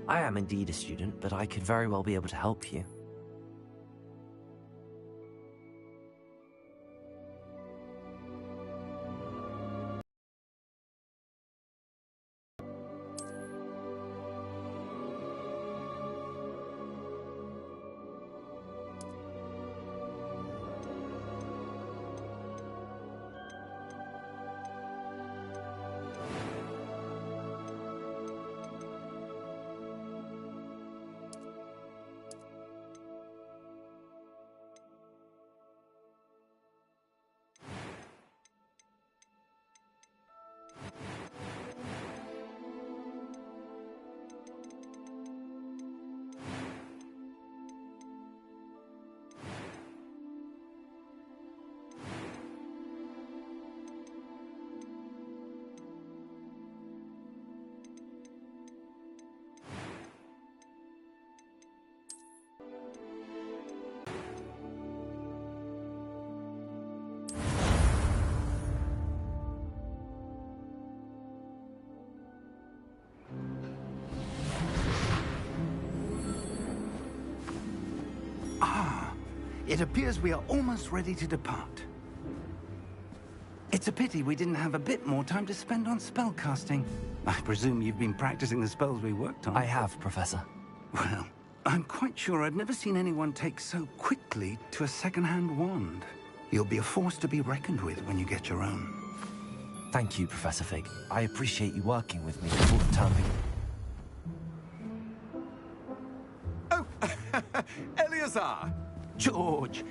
I am indeed a student, but I could very well be able to help you. It appears we are almost ready to depart. It's a pity we didn't have a bit more time to spend on spellcasting. I presume you've been practicing the spells we worked on. I have, Professor. Well, I'm quite sure I've never seen anyone take so quickly to a second-hand wand. You'll be a force to be reckoned with when you get your own. Thank you, Professor Fig. I appreciate you working with me before the term begins. Oh, Eleazar! George!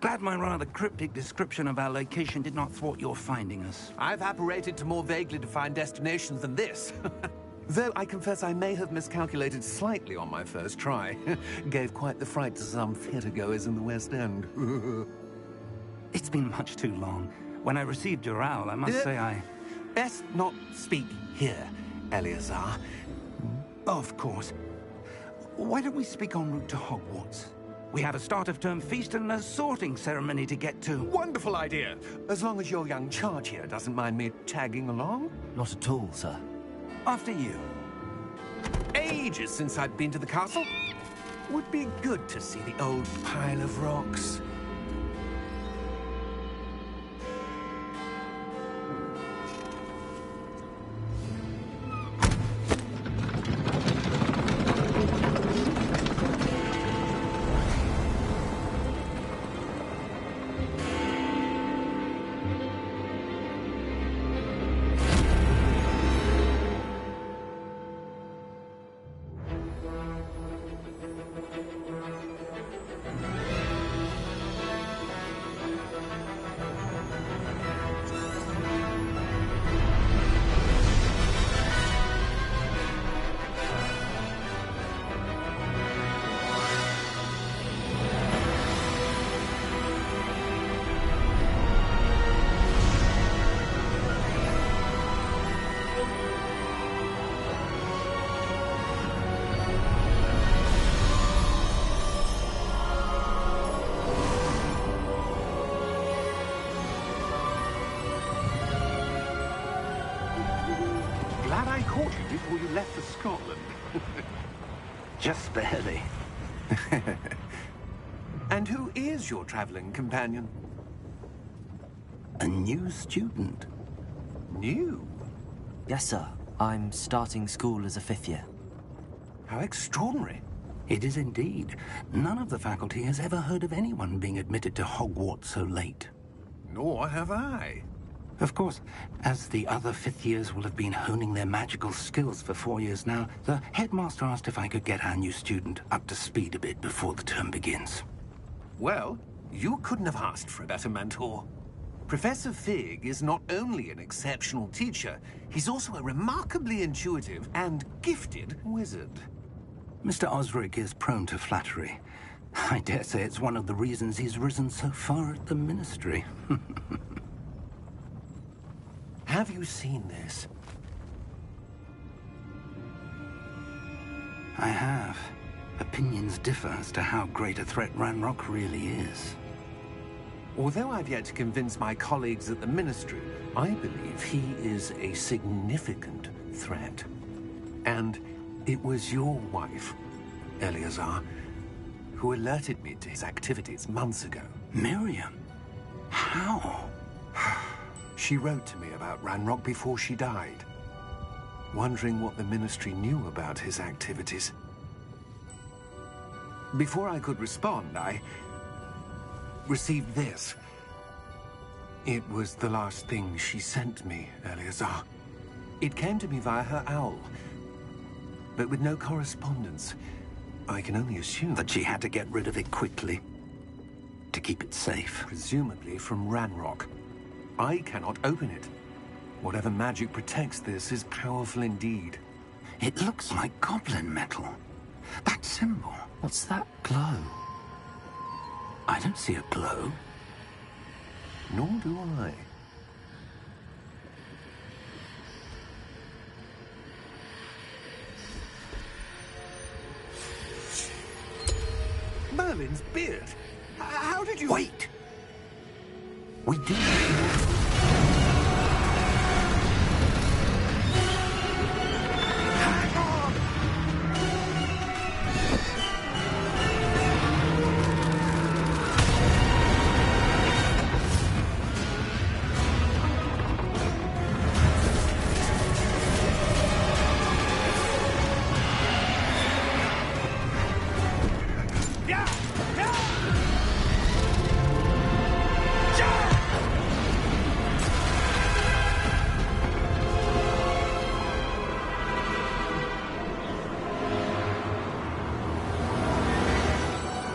Glad my rather cryptic description of our location did not thwart your finding us. I've apparated to more vaguely defined destinations than this. Though I confess I may have miscalculated slightly on my first try. Gave quite the fright to some theatergoers in the West End. It's been much too long. When I received your owl, I must say I... Best not speak here, Eleazar. Of course. Why don't we speak en route to Hogwarts? We have a start-of-term feast and a sorting ceremony to get to. Wonderful idea! As long as your young charge here doesn't mind me tagging along. Not at all, sir. After you. Ages since I'd been to the castle. Would be good to see the old pile of rocks. Glad I caught you before you left for Scotland. Just barely. And who is your traveling companion? A new student. New? Yes, sir. I'm starting school as a 5th year. How extraordinary. It is indeed. None of the faculty has ever heard of anyone being admitted to Hogwarts so late. Nor have I. Of course, as the other 5th years will have been honing their magical skills for 4 years now, the headmaster asked if I could get our new student up to speed a bit before the term begins. Well, you couldn't have asked for a better mentor. Professor Fig is not only an exceptional teacher, he's also a remarkably intuitive and gifted wizard. Mr. Osric is prone to flattery. I dare say it's one of the reasons he's risen so far at the Ministry. Have you seen this? I have. Opinions differ as to how great a threat Ranrock really is. Although I've yet to convince my colleagues at the Ministry, I believe he is a significant threat. And It was your wife, Eleazar, who alerted me to his activities months ago. Miriam? How? She wrote to me about Ranrock before she died, wondering what the Ministry knew about his activities. Before I could respond, I received this. It was the last thing she sent me, Eleazar. It came to me via her owl, but with no correspondence. I can only assume That she had to get rid of it quickly to keep it safe. presumably from Ranrock. I cannot open it. Whatever magic protects this is powerful indeed. It looks like goblin metal. That symbol. What's that glow? I don't see a glow. Nor do I. Merlin's beard. How did you... Wait! We do. Hang on! Yeah! Yeah!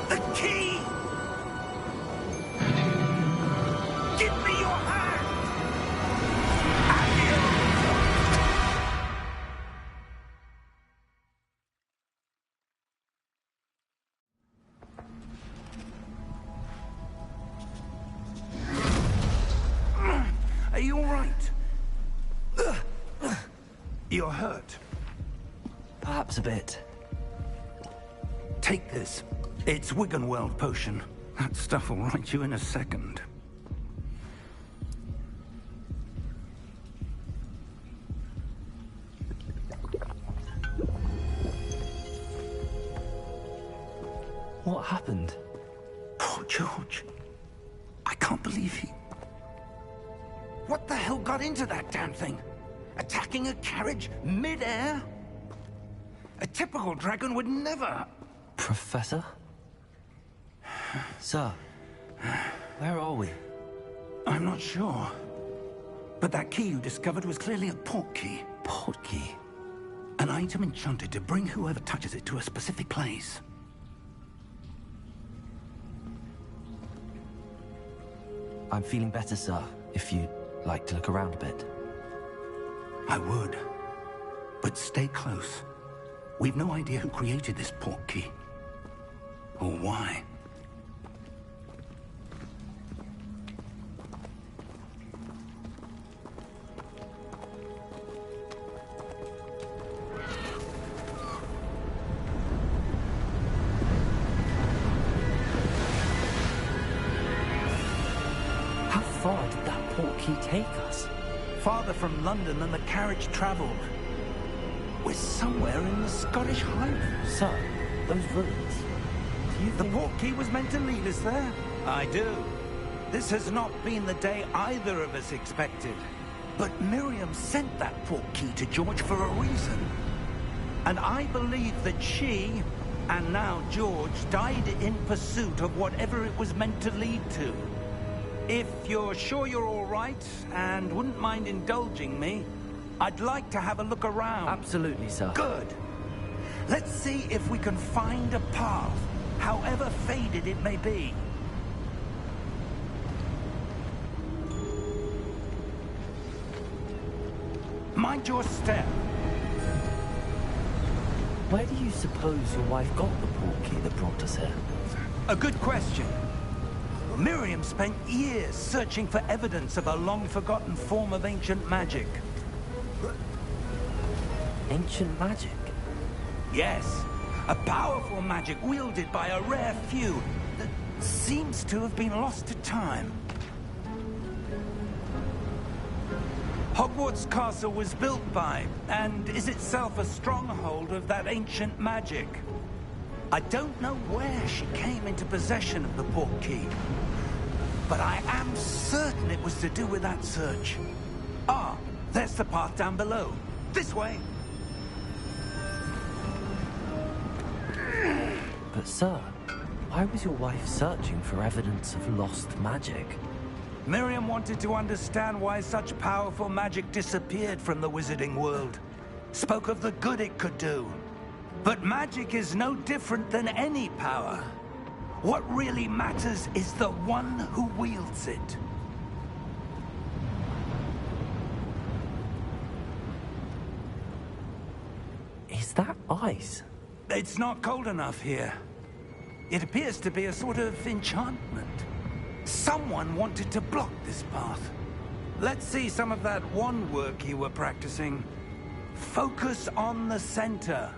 The key! Give me your hand! Are you all right? You're hurt. Perhaps a bit. Take this. It's Wiggenweld potion. That stuff will right you in a second. What happened? Poor George. I can't believe he... What the hell got into that damn thing? Attacking a carriage mid-air? A typical dragon would never... Professor? Sir, where are we? I'm not sure. But that key you discovered was clearly a port key. Port key? An item enchanted to bring whoever touches it to a specific place. I'm feeling better, sir, if you'd like to look around a bit. I would. But stay close. We've no idea who created this port key. Or why. How far did that port key take us? Farther from London than the carriage traveled. We're somewhere in the Scottish Highlands. Sir, those ruins. Do you The think... port key was meant to lead us there? I do. This has not been the day either of us expected. But Miriam sent that port key to George for a reason. And I believe that she, and now George, died in pursuit of whatever it was meant to lead to. If you're sure you're all right, and wouldn't mind indulging me, I'd like to have a look around. Absolutely, sir. Good. Let's see if we can find a path, however faded it may be. Mind your step. Where do you suppose your wife got the port key that brought us here? A good question. Miriam spent years searching for evidence of a long-forgotten form of ancient magic. Ancient magic? Yes, a powerful magic wielded by a rare few that seems to have been lost to time. Hogwarts Castle was built by, and is itself a stronghold of that ancient magic. I don't know where she came into possession of the portkey, but I am certain it was to do with that search. Ah, there's the path down below. This way. But sir, why was your wife searching for evidence of lost magic? Miriam wanted to understand why such powerful magic disappeared from the wizarding world. Spoke of the good it could do. But magic is no different than any power. What really matters is the one who wields it. Is that ice? It's not cold enough here. It appears to be a sort of enchantment. Someone wanted to block this path. Let's see some of that wand work you were practicing. Focus on the center.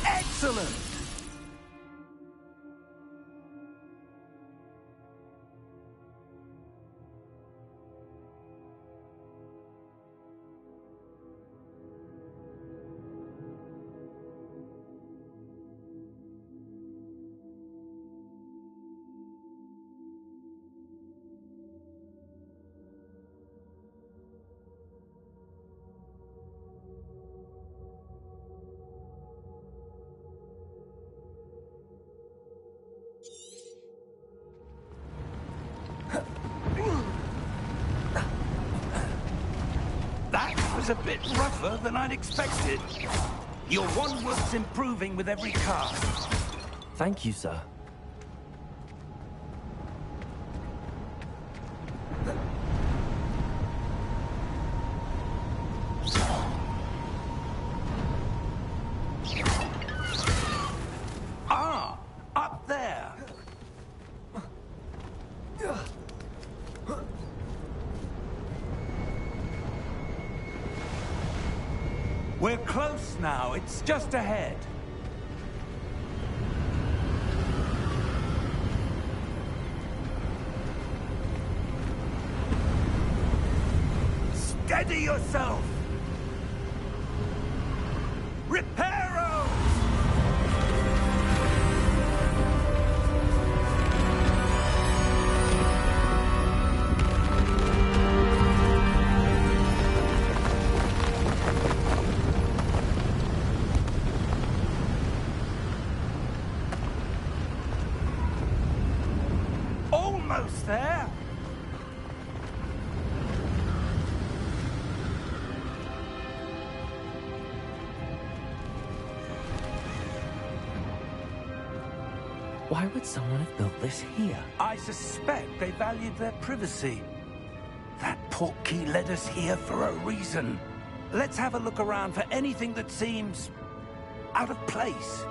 Excellent! A bit rougher than I'd expected. Your wand work's improving with every cast. Thank you, sir. Ah, up there. We're close now. It's just ahead. Steady yourself! Reparo! Almost there. Why would someone have built this here? I suspect they valued their privacy. That portkey led us here for a reason. Let's have a look around for anything that seems out of place.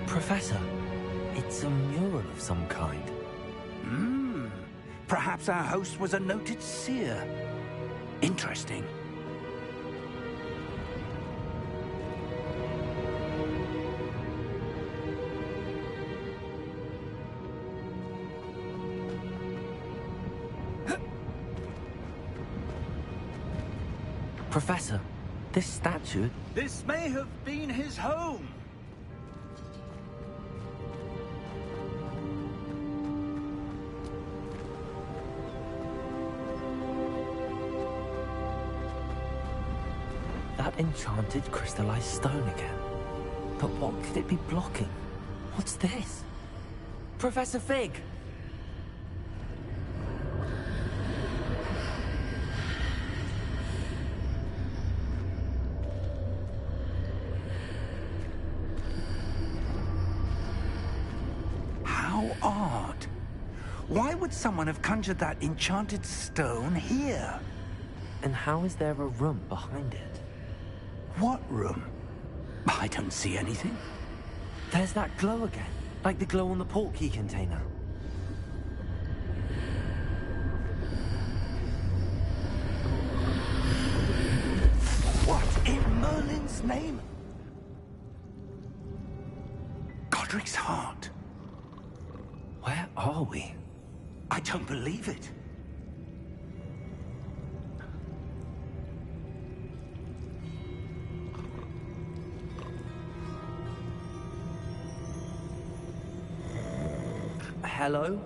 Professor, it's a mural of some kind. Perhaps our host was a noted seer. Interesting. Professor, this statue... This may have been his home. That enchanted crystallized stone again. But what could it be blocking? What's this? Professor Fig! How odd. Why would someone have conjured that enchanted stone here? And how is there a room behind it? What room? I don't see anything. There's that glow again, like the glow on the portkey container. his name? Godric's heart. Where are we? I don't believe it. Hello?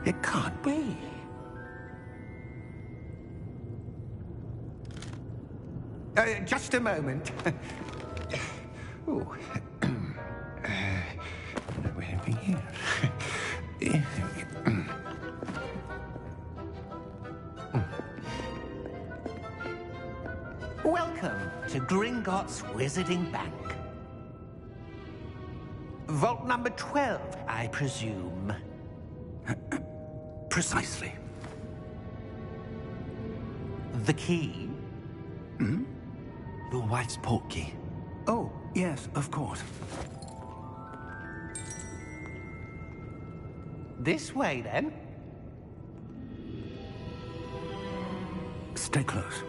It can't be. Just a moment. Oh. Where are we here? Welcome to Gringotts Wizarding Bank. Vault number 12, I presume. Precisely. The key? Hmm? Your wife's portkey. Oh, yes, of course. This way, then. Stay close.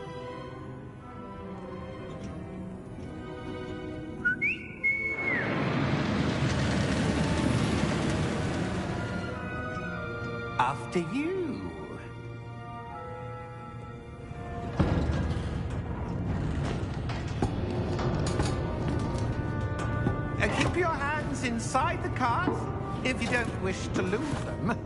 After you. Keep your hands inside the cart if you don't wish to lose them.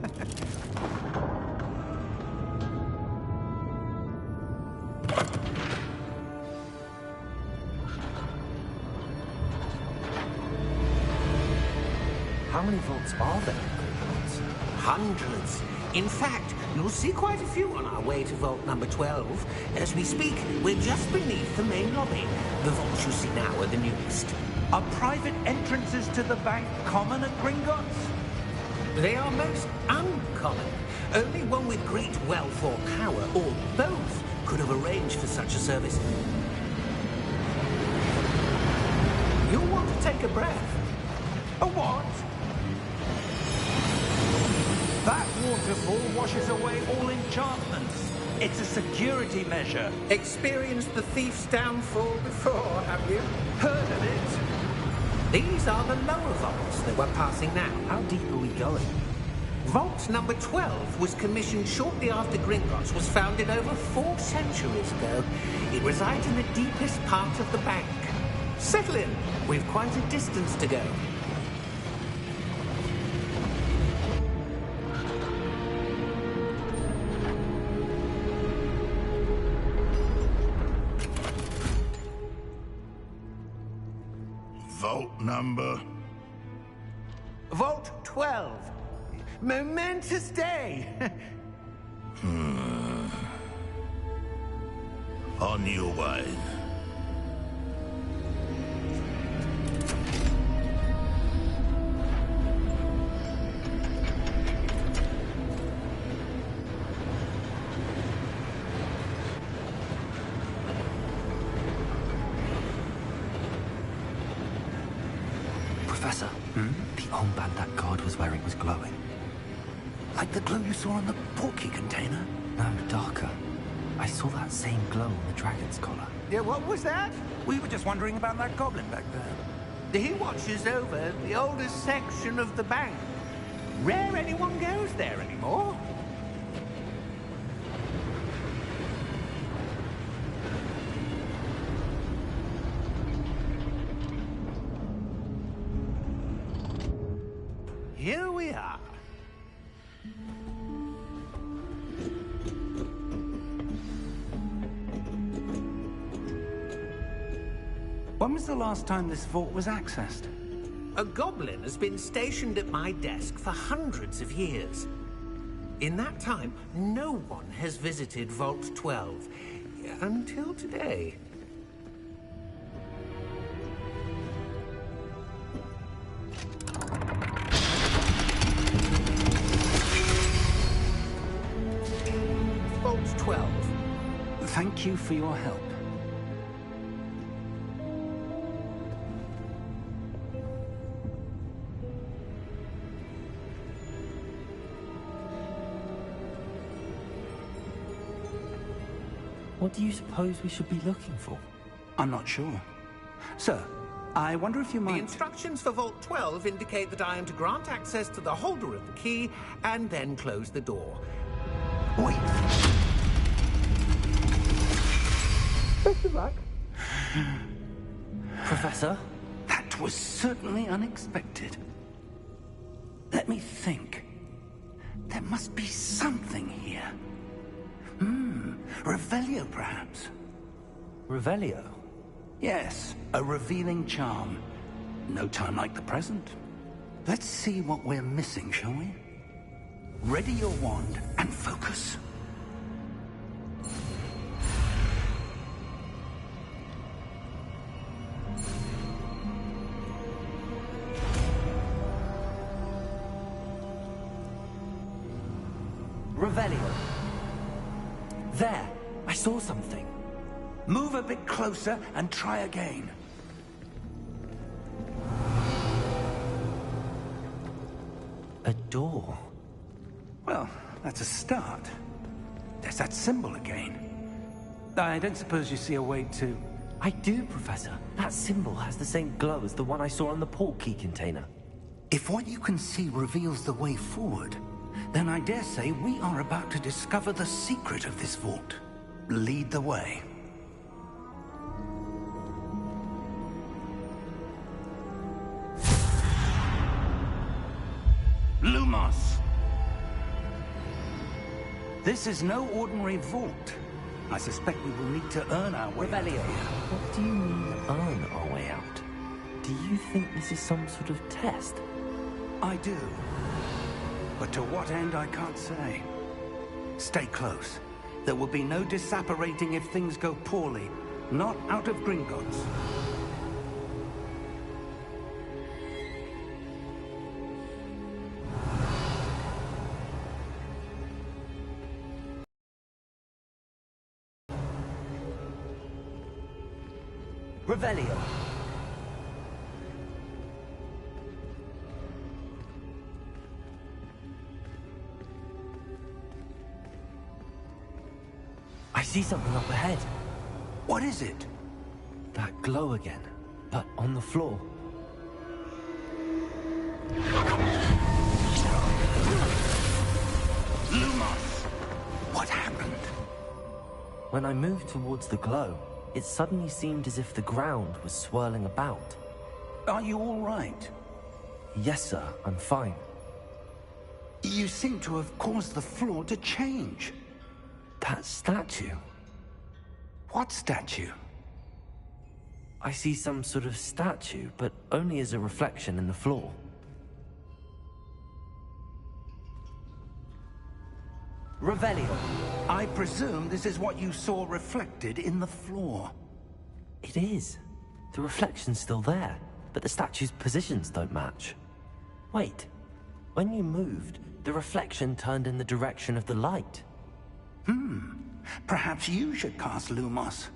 How many vaults are there in Gringotts? Hundreds. In fact, you'll see quite a few on our way to vault number 12. As we speak, we're just beneath the main lobby. The vaults you see now are the newest. Are private entrances to the bank common at Gringotts? They are most uncommon. Only one with great wealth or power, or both, could have arranged for such a service. You'll want to take a breath. A what? That waterfall washes away all enchantments. It's a security measure. Experienced the thief's downfall before, have you? Heard of it? These are the lower vaults that we're passing now. How deep are we going? Vault number 12 was commissioned shortly after Gringotts was founded over 4 centuries ago. It resides in the deepest part of the bank. Settle in. We've quite a distance to go. Vault number? Vault 12. Momentous day. On your way. Professor, the armband that guard was wearing was glowing. Like the glow you saw on the portkey container? No, darker. I saw that same glow on the dragon's collar. Yeah, what was that? We were just wondering about that goblin back there. He watches over the oldest section of the bank. Rare anyone goes there anymore. Here we are. When was the last time this vault was accessed? A goblin has been stationed at my desk for hundreds of years. In that time, no one has visited Vault 12 until today. Vault 12. Thank you for your help. What do you suppose we should be looking for? I'm not sure. Sir, I wonder if you The might... instructions for Vault 12 indicate that I am to grant access to the holder of the key and then close the door. Wait! Best of luck. Professor? That was certainly unexpected. Let me think. There must be something here. Revelio, perhaps? Revelio? Yes, a revealing charm. No time like the present. Let's see what we're missing, shall we? Ready your wand and focus. Revelio. There, I saw something. Move a bit closer and try again. A door. Well, that's a start. There's that symbol again. I don't suppose you see a way to... I do, Professor. That symbol has the same glow as the one I saw on the portkey container. If what you can see reveals the way forward, then I dare say we are about to discover the secret of this vault. Lead the way. Lumos! This is no ordinary vault. I suspect we will need to earn our way out Revelio. here. What do you mean, earn our way out? Do you think this is some sort of test? I do. But to what end, I can't say. Stay close. There will be no disapparating if things go poorly. Not out of Gringotts. Revelio. I see something up ahead. What is it? That glow again, but on the floor. Lumos! What happened? When I moved towards the glow, it suddenly seemed as if the ground was swirling about. Are you all right? Yes, sir, I'm fine. You seem to have caused the floor to change. That statue. What statue? I see some sort of statue, but only as a reflection in the floor. Revelio. I presume this is what you saw reflected in the floor. It is. The reflection's still there, but the statue's positions don't match. Wait. When you moved, the reflection turned in the direction of the light. Perhaps you should cast Lumos.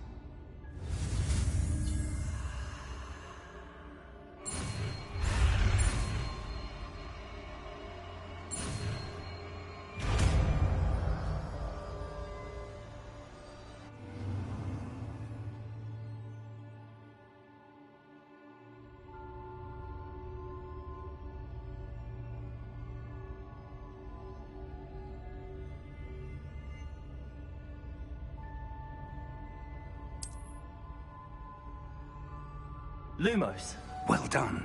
Lumos. Well done.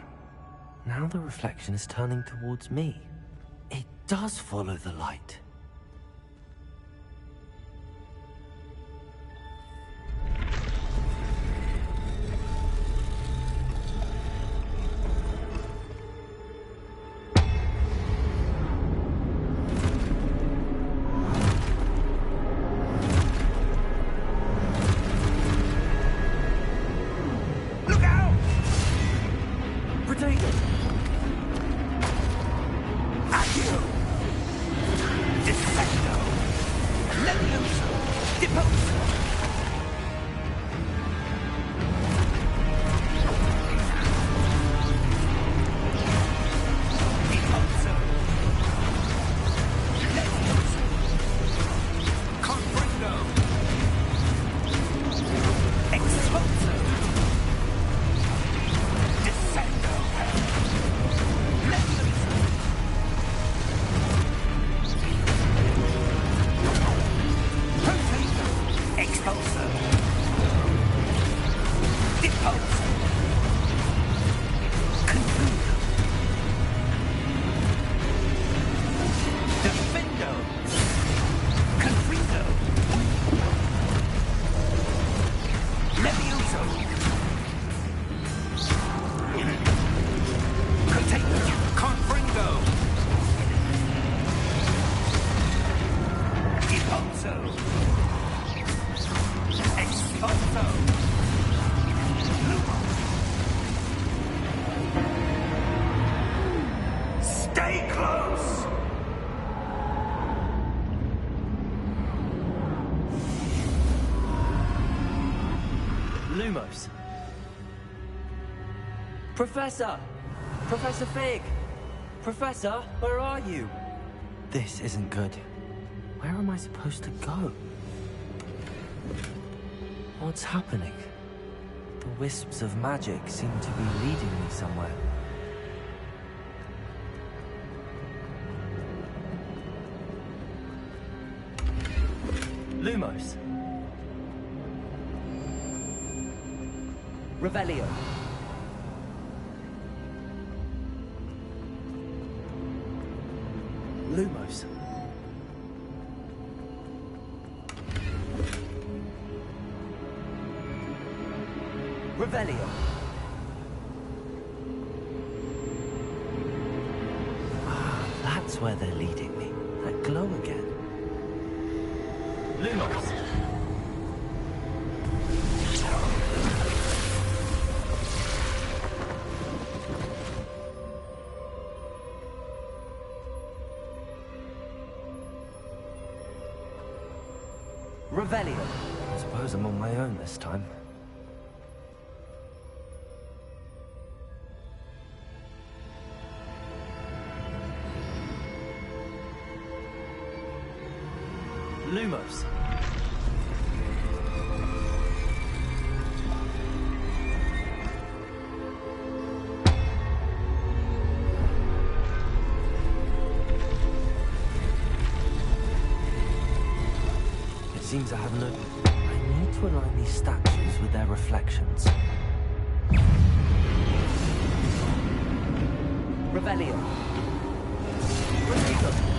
Now the reflection is turning towards me. It does follow the light. Expulso! Expulso! Stay close! Lumos. Professor! Professor Fig! Professor, where are you? This isn't good. Where am I supposed to go? What's happening? The wisps of magic seem to be leading me somewhere. Lumos. Revelio. Lumos. Revelio. Ah, that's where they're leading me. That glow again. Lumos. Revelio. I suppose I'm on my own this time. Lumos. It seems I have no... I need to align these statues with their reflections. Revelio. Rodrigo.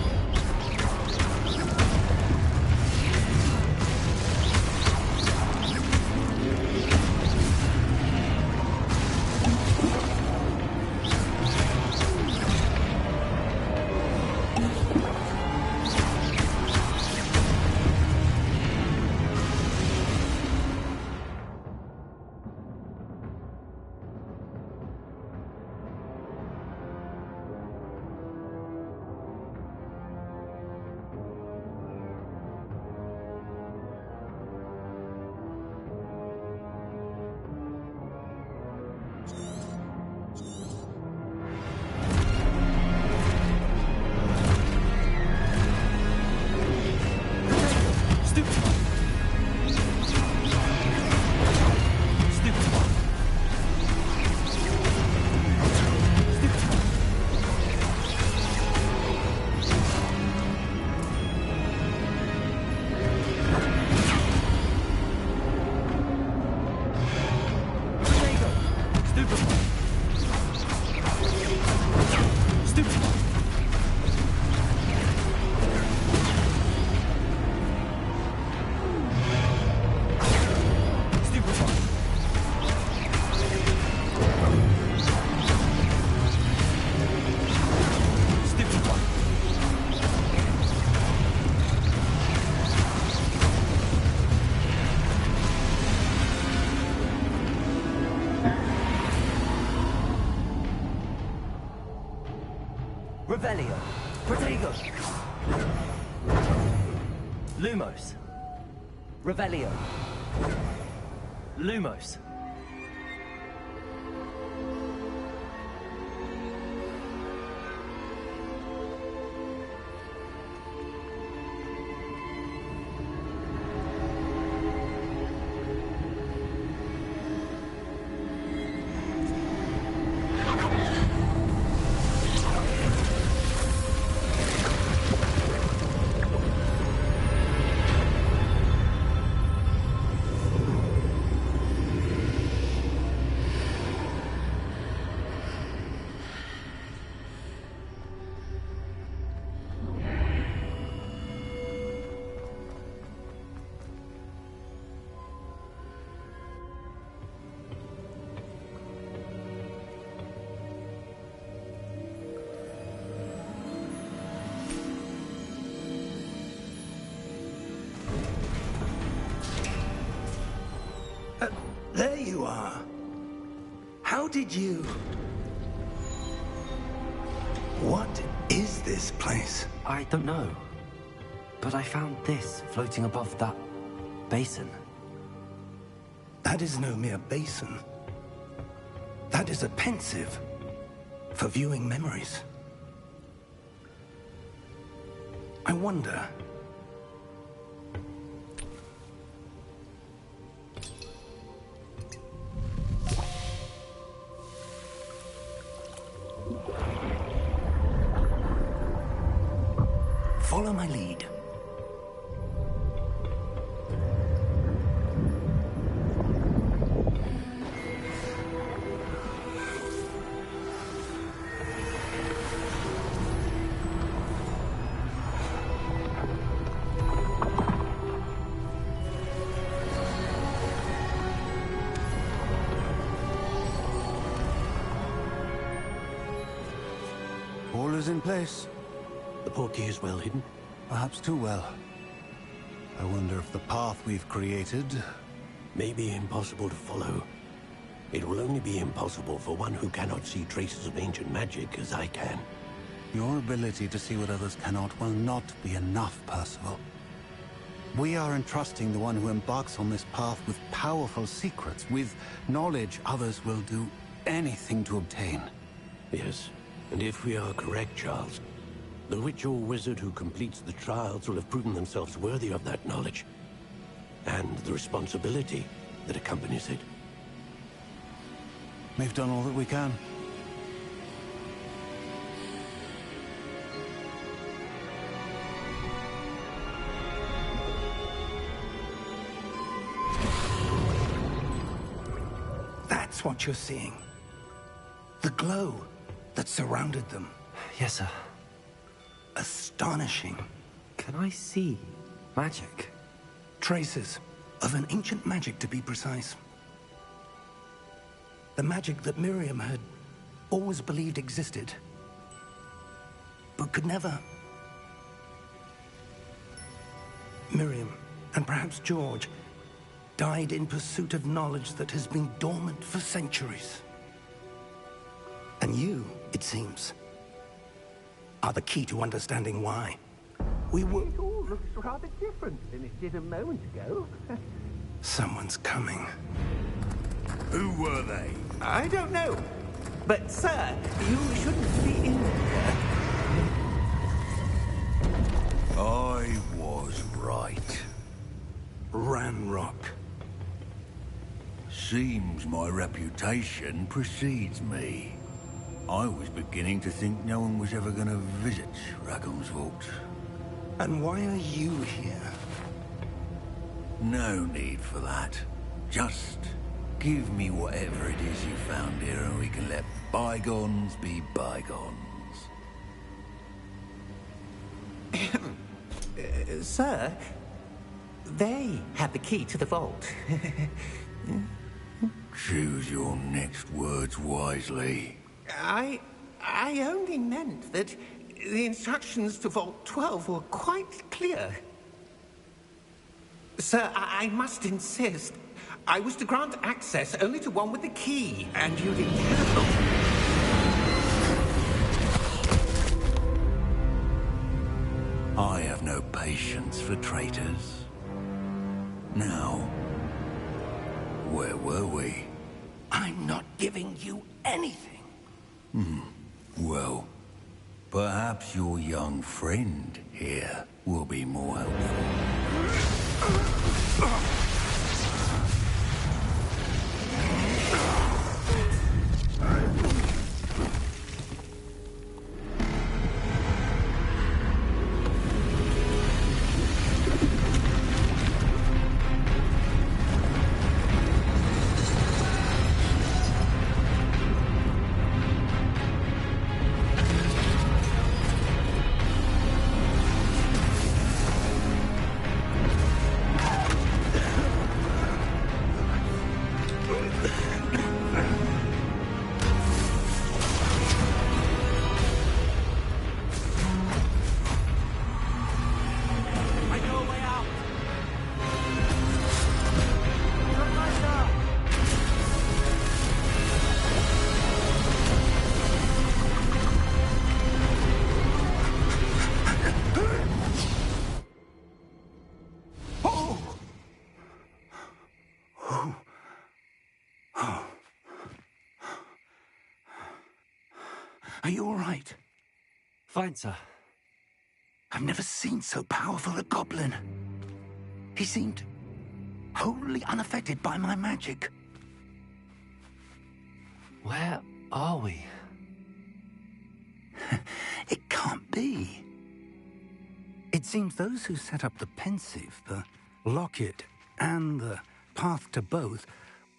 Revelio. Protego. Lumos. Revelio. Lumos. There you are. How did you... What is this place? I don't know. But I found this floating above that basin. That is no mere basin. That is a pensive for viewing memories. I wonder... Follow my lead. All is in place. The portkey is well hidden. Perhaps too well. I wonder if the path we've created... May be impossible to follow. It will only be impossible for one who cannot see traces of ancient magic as I can. Your ability to see what others cannot will not be enough, Percival. We are entrusting the one who embarks on this path with powerful secrets, with knowledge others will do anything to obtain. Yes, and if we are correct, Charles, the witch or wizard who completes the trials will have proven themselves worthy of that knowledge, and the responsibility that accompanies it. We've done all that we can. That's what you're seeing. The glow that surrounded them. Yes, sir. Astonishing. Can I see magic? Traces of an ancient magic, to be precise. The magic that Miriam had always believed existed, but could never. Miriam, and perhaps George, died in pursuit of knowledge that has been dormant for centuries. And you, it seems, are the key to understanding why. It all looks rather different than it did a moment ago. Someone's coming. Who were they? I don't know. But, sir, you shouldn't be in here. I was right. Ranrock. Seems my reputation precedes me. I was beginning to think no one was ever going to visit Rackham's Vault. And why are you here? No need for that. Just give me whatever it is you found here and we can let bygones be bygones. Sir, they have the key to the vault. Choose your next words wisely. I only meant that the instructions to Vault 12 were quite clear. Sir, I must insist. I was to grant access only to one with the key, and you didn't have. I have no patience for traitors. Now, where were we? I'm not giving you anything. Well, perhaps your young friend here will be more helpful. Are you all right? Fine, sir. I've never seen so powerful a goblin. He seemed wholly unaffected by my magic. Where are we? It can't be. It seems those who set up the pensive, the locket, and the path to both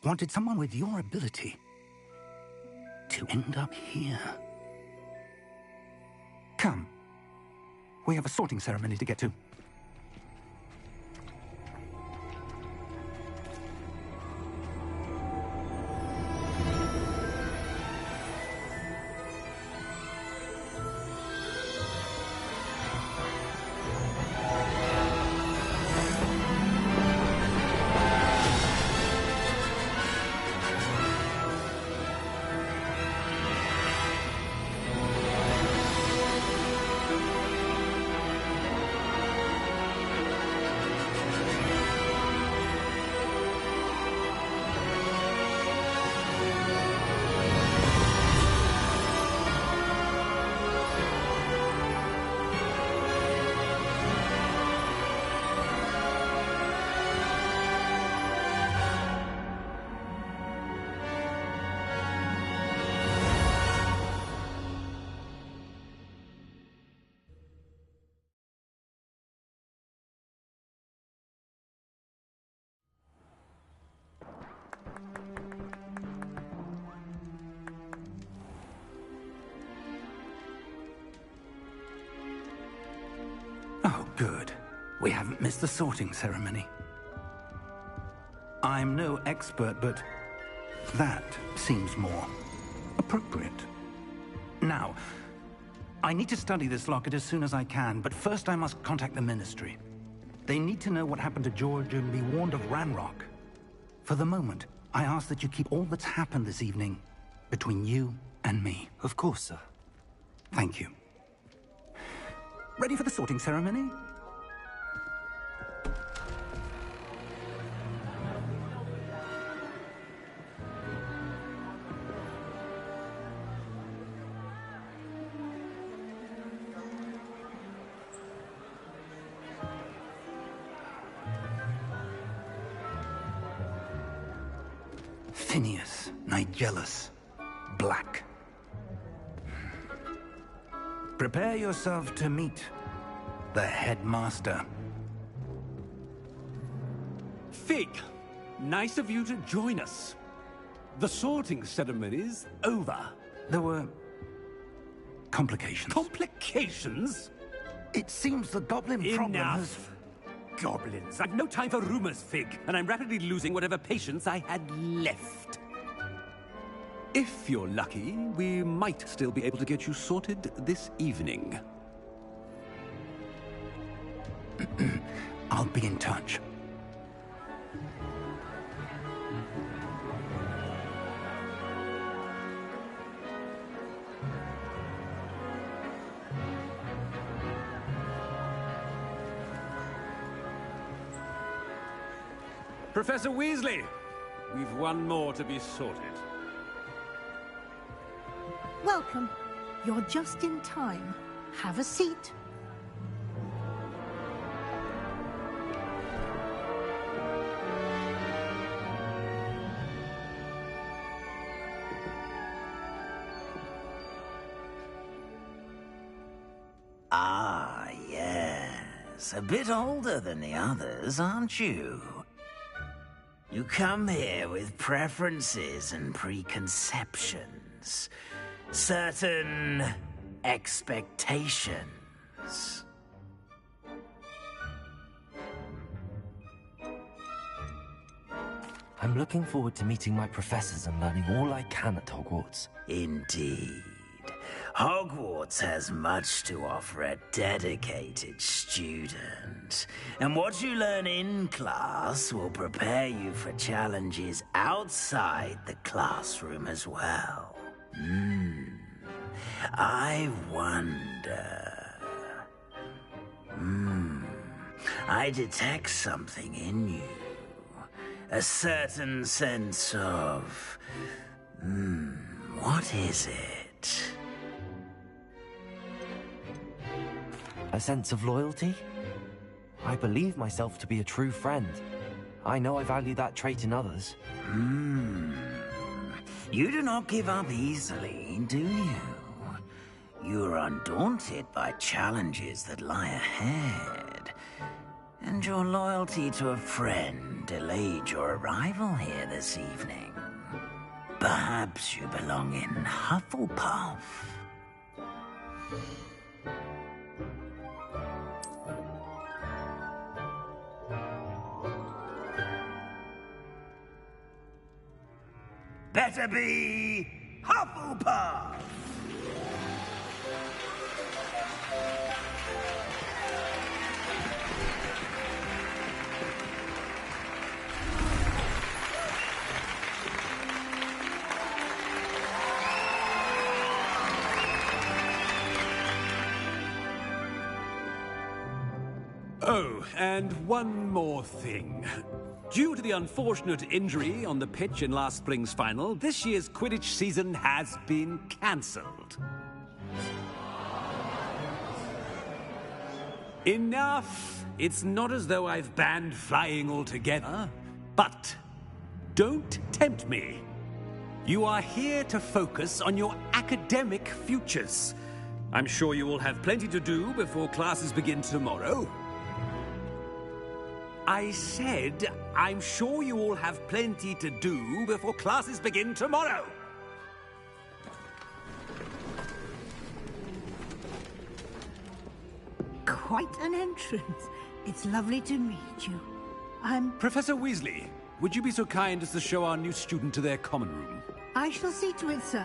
wanted someone with your ability to end up here. Come. We have a sorting ceremony to get to. Oh, good. We haven't missed the sorting ceremony. I'm no expert, but that seems more appropriate. Now, I need to study this locket as soon as I can, but first I must contact the Ministry. They need to know what happened to George and be warned of Ranrock. For the moment, I ask that you keep all that's happened this evening between you and me. Of course, sir. Thank you. Ready for the sorting ceremony? Phineas, Nigellus, Black. Prepare yourself to meet the headmaster. Fig, nice of you to join us. The sorting ceremony's over. There were complications. Complications? It seems the goblin problem has... Enough. Goblins. I've no time for rumors, Fig, and I'm rapidly losing whatever patience I had left. If you're lucky, we might still be able to get you sorted this evening. I'll be in touch. Professor Weasley, we've one more to be sorted. Welcome. You're just in time. Have a seat. Ah, yes. A bit older than the others, aren't you? You come here with preferences and preconceptions. Certain expectations. I'm looking forward to meeting my professors and learning all I can at Hogwarts. Indeed. Hogwarts has much to offer a dedicated student. And what you learn in class will prepare you for challenges outside the classroom as well. I wonder... I detect something in you. A certain sense of... what is it? A sense of loyalty? I believe myself to be a true friend. I know I value that trait in others. You do not give up easily, do you? You are undaunted by challenges that lie ahead. And your loyalty to a friend delayed your arrival here this evening. Perhaps you belong in Hufflepuff. Better be Hufflepuff! Oh, and one more thing. Due to the unfortunate injury on the pitch in last spring's final, this year's Quidditch season has been cancelled. Enough! It's not as though I've banned flying altogether, but don't tempt me. You are here to focus on your academic futures. I'm sure you will have plenty to do before classes begin tomorrow. I said, I'm sure you all have plenty to do before classes begin tomorrow. Quite an entrance. It's lovely to meet you. Professor Weasley, would you be so kind as to show our new student to their common room? I shall see to it, sir.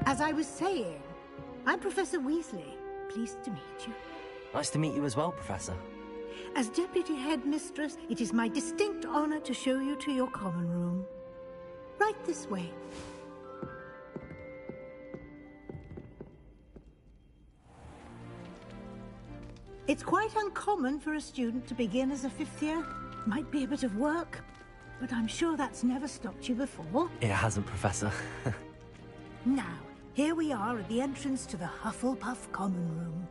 As I was saying, I'm Professor Weasley. Pleased to meet you. Nice to meet you as well, Professor. As Deputy Headmistress, it is my distinct honor to show you to your common room. Right this way. It's quite uncommon for a student to begin as a fifth year. Might be a bit of work, but I'm sure that's never stopped you before. It hasn't, Professor. Now, here we are at the entrance to the Hufflepuff common room.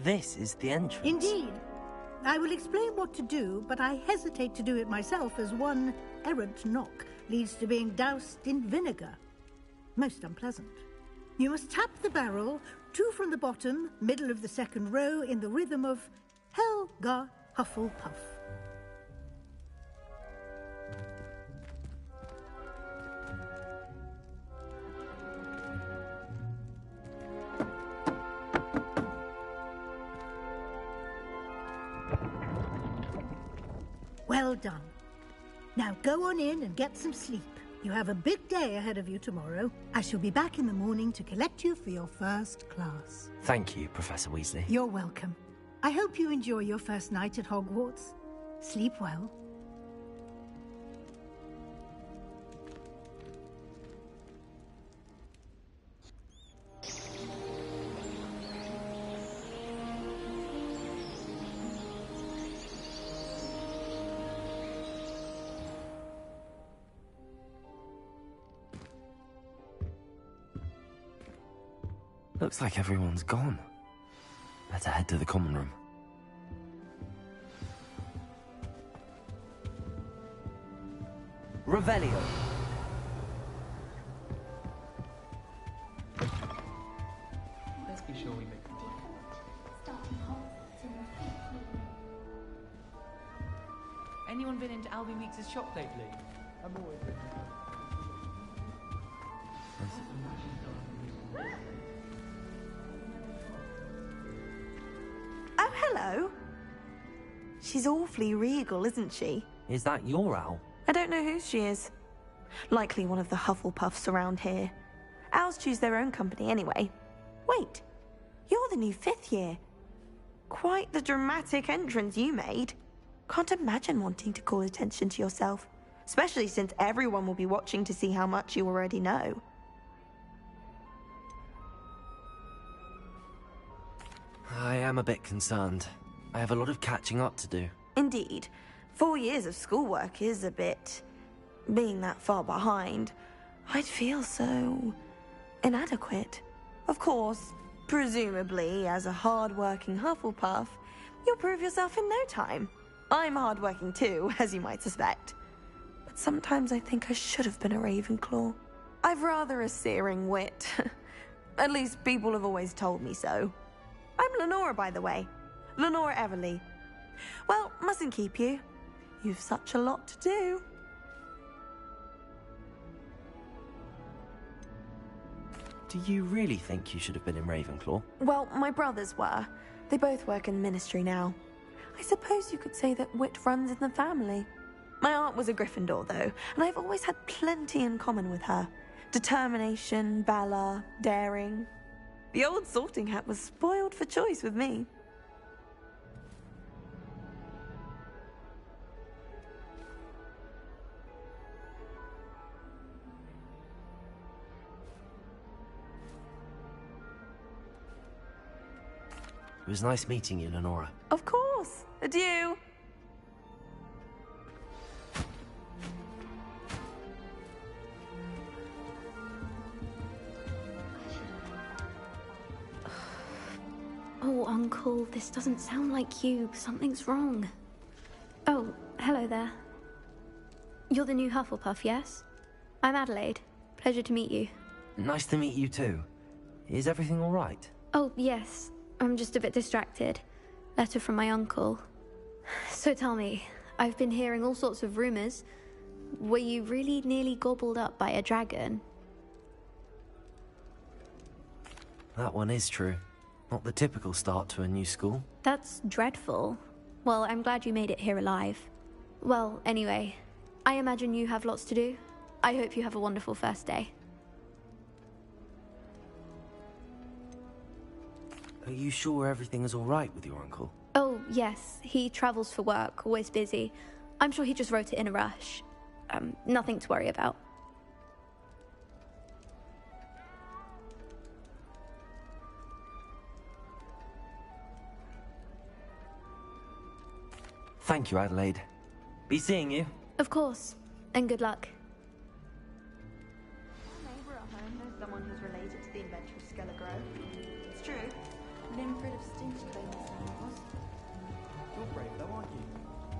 This is the entrance. Indeed. I will explain what to do, but I hesitate to do it myself as one errant knock leads to being doused in vinegar. Most unpleasant. You must tap the barrel, 2 from the bottom, middle of the second row, in the rhythm of Helga Hufflepuff. Well done. Now go on in and get some sleep. You have a big day ahead of you tomorrow. I shall be back in the morning to collect you for your first class. Thank you, Professor Weasley. You're welcome. I hope you enjoy your first night at Hogwarts. Sleep well. Looks like everyone's gone. Better head to the common room. Revelio. Let's be sure we make it. Anyone been into Albie Weeks' shop lately? I'm always looking. Oh, hello. She's awfully regal, isn't she? Is that your owl? I don't know who she is. Likely one of the Hufflepuffs around here. Owls choose their own company anyway. Wait, you're the new 5th year. Quite the dramatic entrance you made. Can't imagine wanting to call attention to yourself, especially since everyone will be watching to see how much you already know. I am a bit concerned. I have a lot of catching up to do. Indeed. 4 years of schoolwork is a bit... being that far behind. I'd feel so... inadequate. Of course, Presumably, as a hard-working Hufflepuff, you'll prove yourself in no time. I'm hard-working too, as you might suspect. But sometimes I think I should have been a Ravenclaw. I've rather a searing wit. At least people have always told me so. I'm Lenora, by the way. Lenora Everly. Well, mustn't keep you. You've such a lot to do. Do you really think you should have been in Ravenclaw? Well, my brothers were. They both work in the ministry now. I suppose you could say that wit runs in the family. My aunt was a Gryffindor, though, and I've always had plenty in common with her. Determination, valor, daring. The old sorting hat was spoiled for choice with me. It was nice meeting you, Lenora. Of course. Adieu. Oh, Uncle, this doesn't sound like you. Something's wrong. Oh, hello there. You're the new Hufflepuff, yes? I'm Adelaide. Pleasure to meet you. Nice to meet you too. Is everything all right? Oh, yes. I'm just a bit distracted. Letter from my uncle. So tell me, I've been hearing all sorts of rumors. Were you really nearly gobbled up by a dragon? That one is true. Not the typical start to a new school. That's dreadful. Well, I'm glad you made it here alive. Well, anyway, I imagine you have lots to do. I hope you have a wonderful first day. Are you sure everything is all right with your uncle? Oh, yes. He travels for work, always busy. I'm sure he just wrote it in a rush. Nothing to worry about. Thank you, Adelaide. Be seeing you. Of course. And good luck. My neighbour at home knows someone who's related to the inventor of Skelegrow. It's true. Limford of Stinchcombe, his name was. You're brave though, aren't you?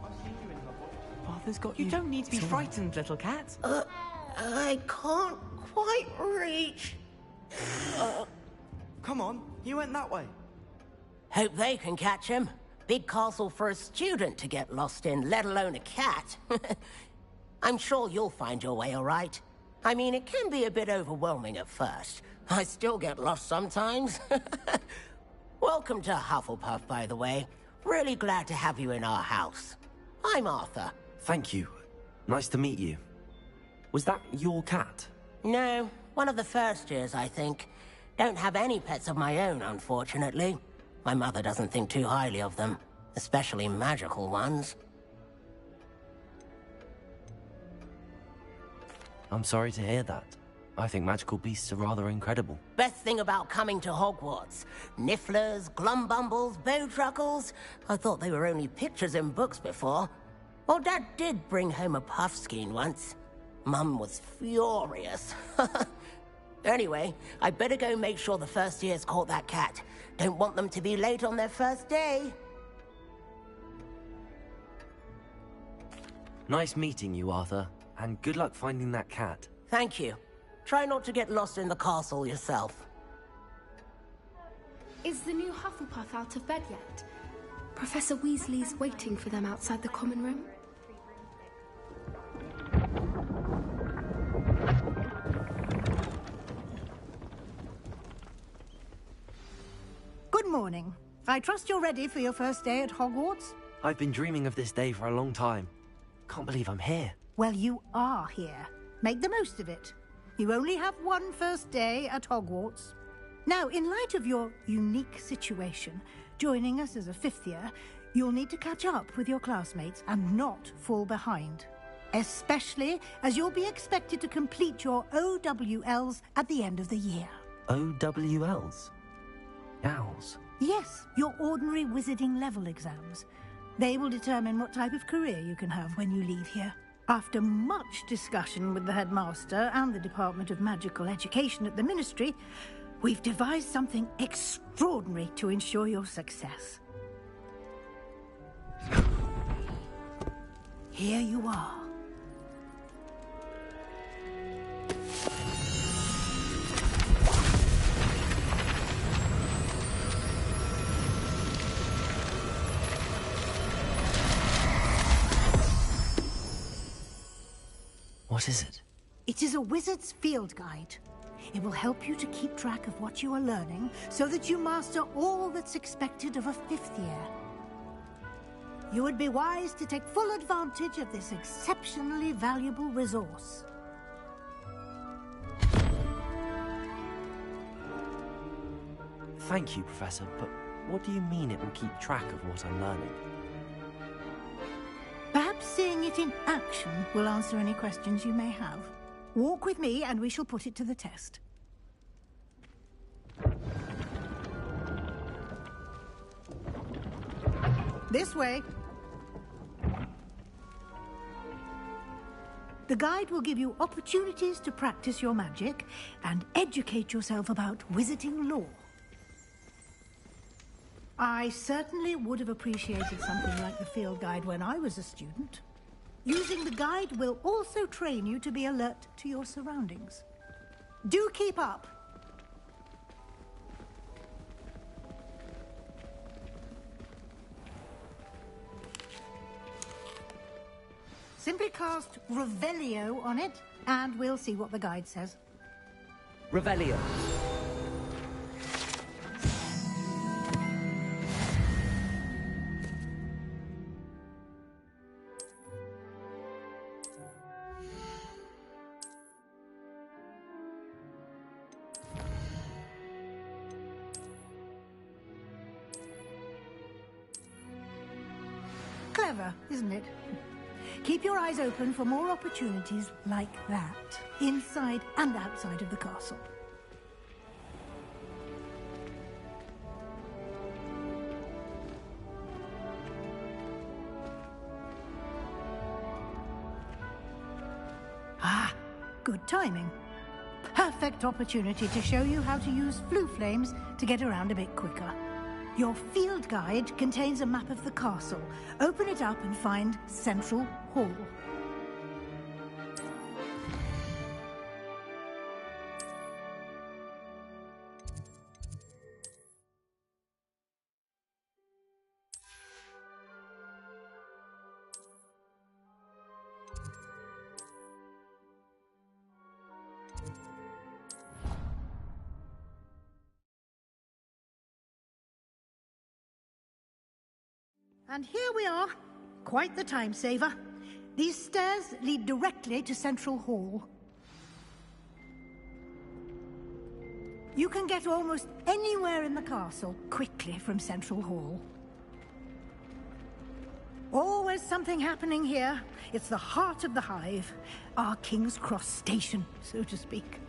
I've seen you in her voice. Arthur's got You don't need to be frightened, little cat. I can't quite reach. Come on, you went that way. Hope they can catch him. Big castle for a student to get lost in, let alone a cat. I'm sure you'll find your way all right. I mean, it can be a bit overwhelming at first. I still get lost sometimes. Welcome to Hufflepuff, by the way. Really glad to have you in our house. I'm Arthur. Thank you. Nice to meet you. Was that your cat? No, one of the first years, I think. Don't have any pets of my own, unfortunately. My mother doesn't think too highly of them, especially magical ones. I'm sorry to hear that. I think magical beasts are rather incredible. Best thing about coming to Hogwarts. Nifflers, Glumbumbles, Bowtruckles. I thought they were only pictures in books before. Well, Dad did bring home a Puffskein once. Mum was furious. Anyway, I better go make sure the first years caught that cat. Don't want them to be late on their first day. Nice meeting you, Arthur. And good luck finding that cat. Thank you. Try not to get lost in the castle yourself. Is the new Hufflepuff out of bed yet? Professor Weasley's waiting for them outside the common room. Good morning. I trust you're ready for your first day at Hogwarts? I've been dreaming of this day for a long time. Can't believe I'm here. Well, you are here. Make the most of it. You only have one first day at Hogwarts. Now, in light of your unique situation, joining us as a fifth year, you'll need to catch up with your classmates and not fall behind. Especially as you'll be expected to complete your OWLs at the end of the year. OWLs? Owls? Yes, your ordinary wizarding level exams. They will determine what type of career you can have when you leave here. After much discussion with the headmaster and the Department of Magical Education at the Ministry, We've devised something extraordinary to ensure your success. Here you are. What is it? It is a wizard's field guide. It will help you to keep track of what you are learning so that you master all that's expected of a 5th year. You would be wise to take full advantage of this exceptionally valuable resource. Thank you, Professor, but what do you mean it will keep track of what I'm learning? Perhaps seeing it in action will answer any questions you may have. Walk with me and we shall put it to the test. This way. The guide will give you opportunities to practice your magic and educate yourself about wizarding lore. I certainly would have appreciated something like the field guide when I was a student. Using the guide will also train you to be alert to your surroundings. Do keep up! Simply cast Revelio on it, and we'll see what the guide says. Revelio. Clever, isn't it? Keep your eyes open for more opportunities like that, inside and outside of the castle. Ah, good timing. Perfect opportunity to show you how to use flue flames to get around a bit quicker. Your field guide contains a map of the castle. Open it up and find Central Hall. And here we are. Quite the time saver. These stairs lead directly to Central Hall. You can get almost anywhere in the castle quickly from Central Hall. Always something happening here. It's the heart of the hive. Our King's Cross station, so to speak.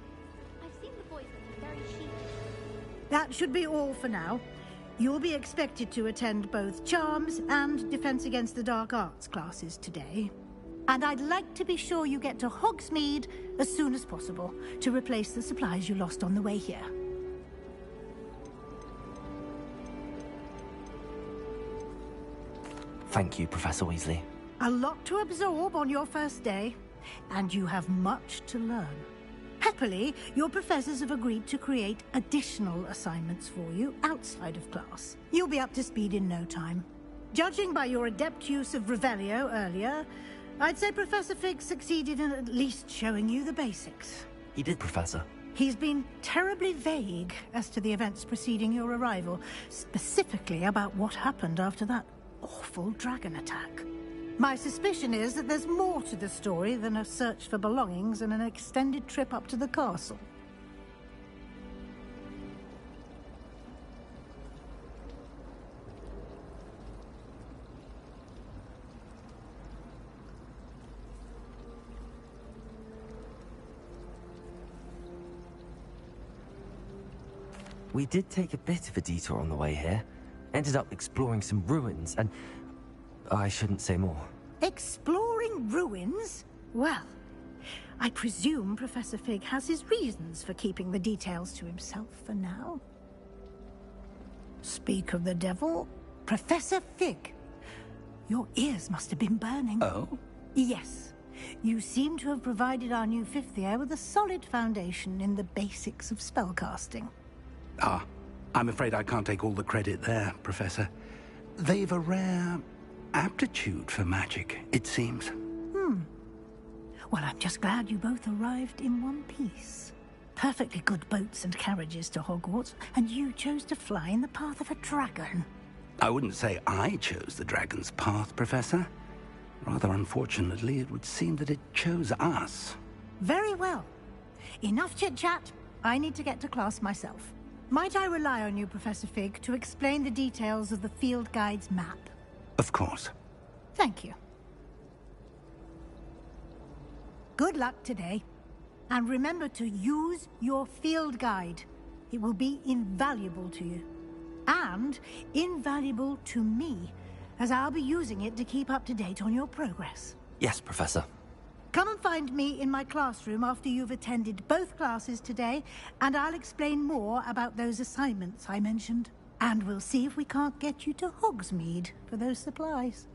I've seen the boys looking very sheepish. That should be all for now. You'll be expected to attend both Charms and Defense Against the Dark Arts classes today. And I'd like to be sure you get to Hogsmeade as soon as possible to replace the supplies you lost on the way here. Thank you, Professor Weasley. A lot to absorb on your first day, and you have much to learn. Happily, your professors have agreed to create additional assignments for you outside of class. You'll be up to speed in no time. Judging by your adept use of Revelio earlier, I'd say Professor Fig succeeded in at least showing you the basics. He did, Professor. He's been terribly vague as to the events preceding your arrival, specifically about what happened after that awful dragon attack. My suspicion is that there's more to the story than a search for belongings and an extended trip up to the castle. We did take a bit of a detour on the way here. Ended up exploring some ruins and... I shouldn't say more. Exploring ruins? Well, I presume Professor Fig has his reasons for keeping the details to himself for now. Speak of the devil, Professor Fig. Your ears must have been burning. Oh? Yes. You seem to have provided our new fifth year with a solid foundation in the basics of spellcasting. Ah, I'm afraid I can't take all the credit there, Professor. They've a rare aptitude for magic, it seems. Well, I'm just glad you both arrived in one piece. Perfectly good boats and carriages to Hogwarts, and you chose to fly in the path of a dragon. I wouldn't say I chose the dragon's path, Professor. Rather unfortunately, it would seem that it chose us. Very well. Enough chit-chat. I need to get to class myself. Might I rely on you, Professor Fig, to explain the details of the field guide's map? Of course. Thank you. Good luck today. And remember to use your field guide. It will be invaluable to you. And invaluable to me, as I'll be using it to keep up to date on your progress. Yes, Professor. Come and find me in my classroom after you've attended both classes today, and I'll explain more about those assignments I mentioned. And we'll see if we can't get you to Hogsmeade for those supplies.